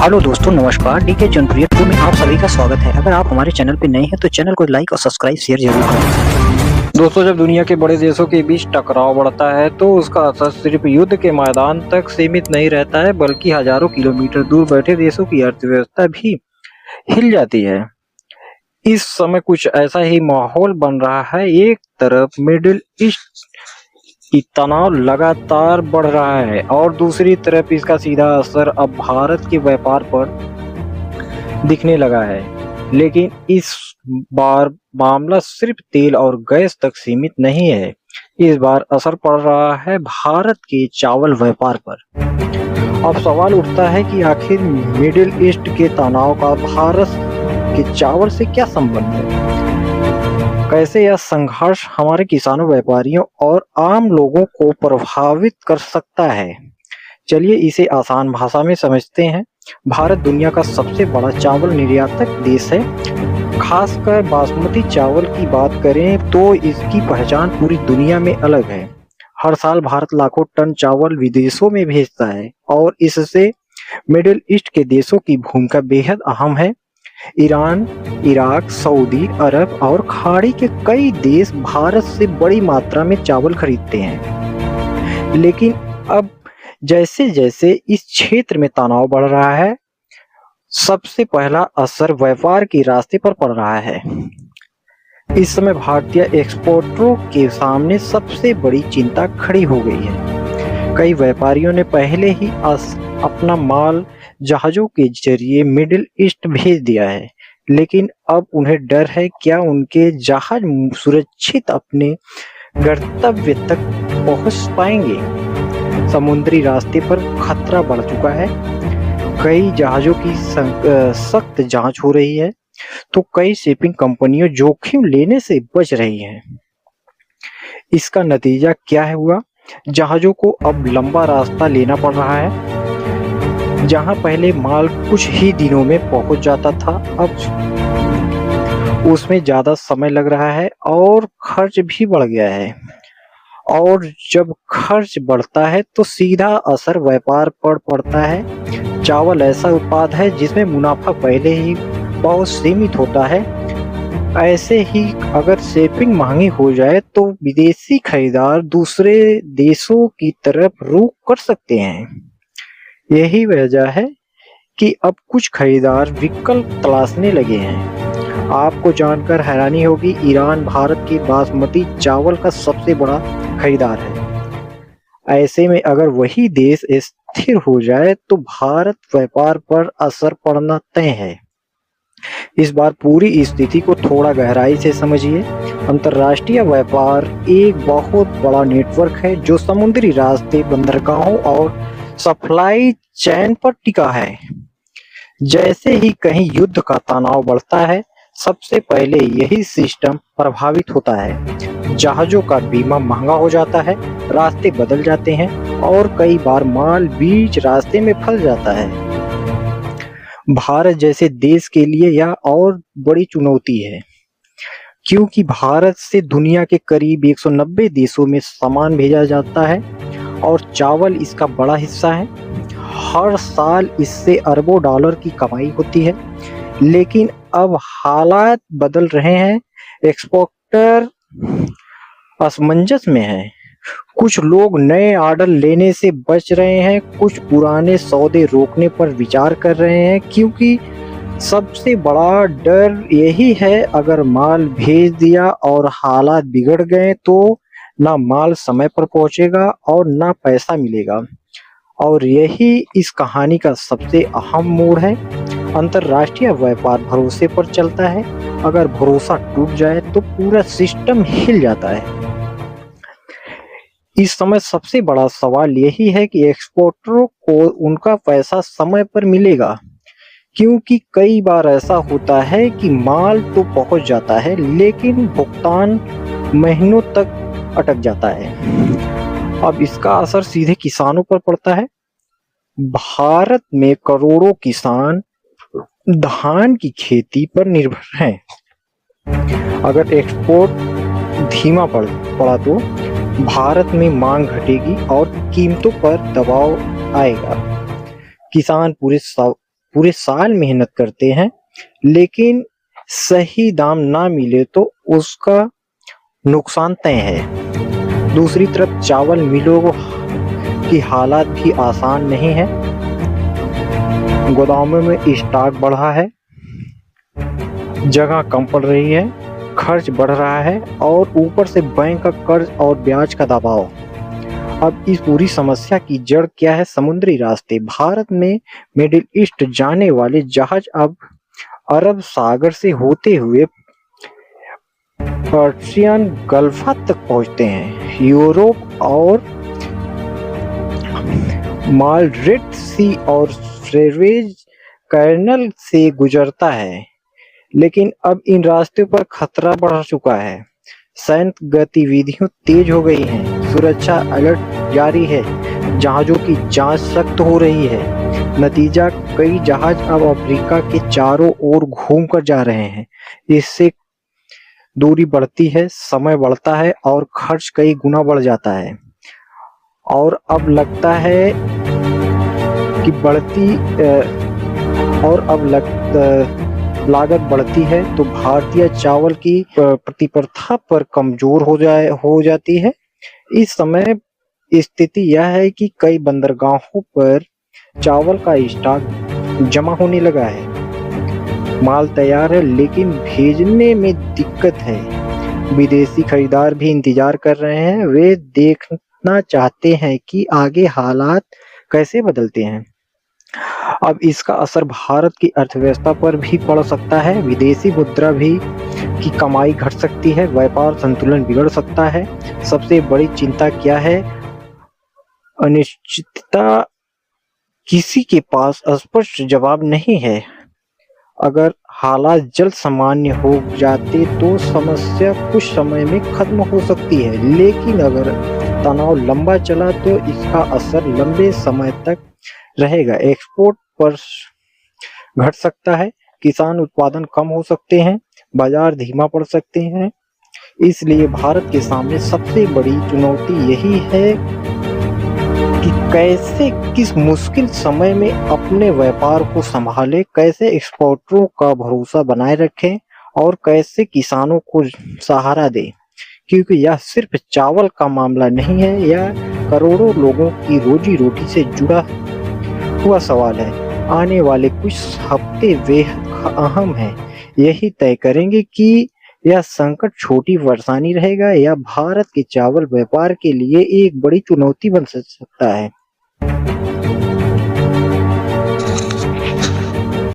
Hello दोस्तों, नमस्कार। DK जनप्रिय to में आप सभी का स्वागत है। अगर आप हमारे चैनल पे नए हैं तो चैनल को लाइक और सब्सक्राइब शेयर जरूर करें। दोस्तों, जब दुनिया के बड़े देशों के बीच टकराव बढ़ता है तो उसका असर सिर्फ युद्ध के मैदान तक सीमित नहीं रहता है, बल्कि हजारों किलोमीटर दूर बैठे देशों की अर्थव्यवस्था भी हिल जाती है। इस समय कुछ ऐसा ही माहौल बन रहा है। एक तरफ मिडिल ईस्ट की तनाव लगातार बढ़ रहा है और दूसरी तरफ इसका सीधा असर अब भारत के व्यापार पर दिखने लगा है। लेकिन इस बार मामला सिर्फ तेल और गैस तक सीमित नहीं है। इस बार असर पड़ रहा है भारत के चावल व्यापार पर। अब सवाल उठता है कि आखिर मिडिल ईस्ट के तनाव का भारत के चावल से क्या संबंध है? कैसे यह संघर्ष हमारे किसानों, व्यापारियों और आम लोगों को प्रभावित कर सकता है? चलिए इसे आसान भाषा में समझते हैं। भारत दुनिया का सबसे बड़ा चावल निर्यातक देश है। खासकर बासमती चावल की बात करें तो इसकी पहचान पूरी दुनिया में अलग है। हर साल भारत लाखों टन चावल विदेशों में भेजता है और इससे मिडिल ईस्ट के देशों की भूमिका बेहद अहम है। ईरान, इराक, सऊदी अरब और खाड़ी के कई देश भारत से बड़ी मात्रा में चावल खरीदते हैं। लेकिन अब जैसे जैसे इस क्षेत्र में तनाव बढ़ रहा है, सबसे पहला असर व्यापार के रास्ते पर पड़ रहा है। इस समय भारतीय एक्सपोर्टरों के सामने सबसे बड़ी चिंता खड़ी हो गई है। कई व्यापारियों ने पहले ही अपना माल जहाजों के जरिए मिडिल ईस्ट भेज दिया है, लेकिन अब उन्हें डर है क्या उनके जहाज सुरक्षित अपने गंतव्य तक पहुंच पाएंगे। समुद्री रास्ते पर खतरा बढ़ चुका है। कई जहाजों की सख्त जांच हो रही है, तो कई शिपिंग कंपनियां जोखिम लेने से बच रही हैं। इसका नतीजा क्या हुआ? जहाजों को अब लंबा रास्ता लेना पड़ रहा है। जहां पहले माल कुछ ही दिनों में पहुंच जाता था, अब उसमें ज्यादा समय लग रहा है और खर्च भी बढ़ गया है। और जब खर्च बढ़ता है तो सीधा असर व्यापार पर पड़ता है। चावल ऐसा उत्पाद है जिसमें मुनाफा पहले ही बहुत सीमित होता है। ऐसे ही अगर शिपिंग महंगी हो जाए तो विदेशी खरीदार दूसरे देशों की तरफ रुख कर सकते हैं। यही वजह है कि अब कुछ खरीदार विकल्प तलाशने लगे हैं। आपको जानकर हैरानी होगी, ईरान भारत के बासमती चावल का सबसे बड़ा खरीदार है। ऐसे में अगर वही देश स्थिर हो जाए तो भारत व्यापार पर असर पड़ना तय है। इस बार पूरी स्थिति को थोड़ा गहराई से समझिए। अंतर्राष्ट्रीय व्यापार एक बहुत बड़ा नेटवर्क है जो समुद्री रास्ते, बंदरगाहों और सप्लाई चेन पर टिका है। जैसे ही कहीं युद्ध का तनाव बढ़ता है, सबसे पहले यही सिस्टम प्रभावित होता है। जहाजों का बीमा महंगा हो जाता है, रास्ते बदल जाते हैं और कई बार माल बीच रास्ते में फंस जाता है। भारत जैसे देश के लिए यह और बड़ी चुनौती है, क्योंकि भारत से दुनिया के करीब 190 देशों में सामान भेजा जाता है और चावल इसका बड़ा हिस्सा है। हर साल इससे अरबों डॉलर की कमाई होती है। लेकिन अब हालात बदल रहे हैं। एक्सपोर्टर असमंजस में हैं। कुछ लोग नए ऑर्डर लेने से बच रहे हैं, कुछ पुराने सौदे रोकने पर विचार कर रहे हैं, क्योंकि सबसे बड़ा डर यही है, अगर माल भेज दिया और हालात बिगड़ गए तो ना माल समय पर पहुंचेगा और ना पैसा मिलेगा। और यही इस कहानी का सबसे अहम मोड़ है। अंतर्राष्ट्रीय व्यापार भरोसे पर चलता है। अगर भरोसा टूट जाए तो पूरा सिस्टम हिल जाता है। इस समय सबसे बड़ा सवाल यही है कि एक्सपोर्टरों को उनका पैसा समय पर मिलेगा, क्योंकि कई बार ऐसा होता है कि माल तो पहुंच जाता है लेकिन भुगतान महीनों तक अटक जाता है। अब इसका असर सीधे किसानों पर पड़ता है। भारत में करोड़ों किसान धान की खेती पर निर्भर हैं। अगर एक्सपोर्ट धीमा पड़ा तो भारत में मांग घटेगी और कीमतों पर दबाव आएगा। किसान पूरे पूरे साल मेहनत करते हैं, लेकिन सही दाम ना मिले तो उसका नुकसान तय है। दूसरी तरफ चावल मिलों की हालात भी आसान नहीं है। गोदामों में स्टॉक बढ़ा है, जगह कम पड़ रही है, खर्च बढ़ रहा है और ऊपर से बैंक का कर्ज और ब्याज का दबाव। अब इस पूरी समस्या की जड़ क्या है? समुद्री रास्ते। भारत में मिडिल ईस्ट जाने वाले जहाज अब अरब सागर से होते हुए पर्शियन गल्फ तक पहुंचते हैं। यूरोप और माल रेड सी और सुएज कैनाल से गुजरता है, लेकिन अब इन रास्तों पर खतरा बढ़ चुका है। सैन्य गतिविधियां तेज हो गई हैं, सुरक्षा अलर्ट जारी है, जहाजों की जांच सख्त हो रही है। नतीजा, कई जहाज अब अफ्रीका के चारों ओर घूमकर जा रहे हैं। इससे दूरी बढ़ती है, समय बढ़ता है और खर्च कई गुना बढ़ जाता है। और अब लगता है कि लागत बढ़ती है तो भारतीय चावल की प्रतिस्पर्धा पर कमजोर हो जाती है। इस समय स्थिति यह है कि कई बंदरगाहों पर चावल का स्टॉक जमा होने लगा है। माल तैयार है लेकिन भेजने में दिक्कत है। विदेशी खरीदार भी इंतजार कर रहे हैं, वे देखना चाहते हैं कि आगे हालात कैसे बदलते हैं। अब इसका असर भारत की अर्थव्यवस्था पर भी पड़ सकता है। विदेशी मुद्रा भी की कमाई घट सकती है, व्यापार संतुलन बिगड़ सकता है। सबसे बड़ी चिंता क्या है? अनिश्चितता। किसी के पास स्पष्ट जवाब नहीं है। अगर हालात जल्द सामान्य हो जाते तो समस्या कुछ समय में खत्म हो सकती है, लेकिन अगर तनाव लंबा चला तो इसका असर लंबे समय तक रहेगा। एक्सपोर्ट पर घट सकता है, किसान उत्पादन कम हो सकते हैं, बाजार धीमा पड़ सकते हैं। इसलिए भारत के सामने सबसे बड़ी चुनौती यही है कि कैसे किस मुश्किल समय में अपने व्यापार को संभाले, कैसे एक्सपोर्टरों का भरोसा बनाए रखें और कैसे किसानों को सहारा दें, क्योंकि यह सिर्फ चावल का मामला नहीं है, यह करोड़ों लोगों की रोजी रोटी से जुड़ा हुआ सवाल है। आने वाले कुछ हफ्ते बेहद अहम हैं। यही तय करेंगे कि यह संकट छोटी परेशानी रहेगा या भारत के चावल व्यापार के लिए एक बड़ी चुनौती बन सकता है।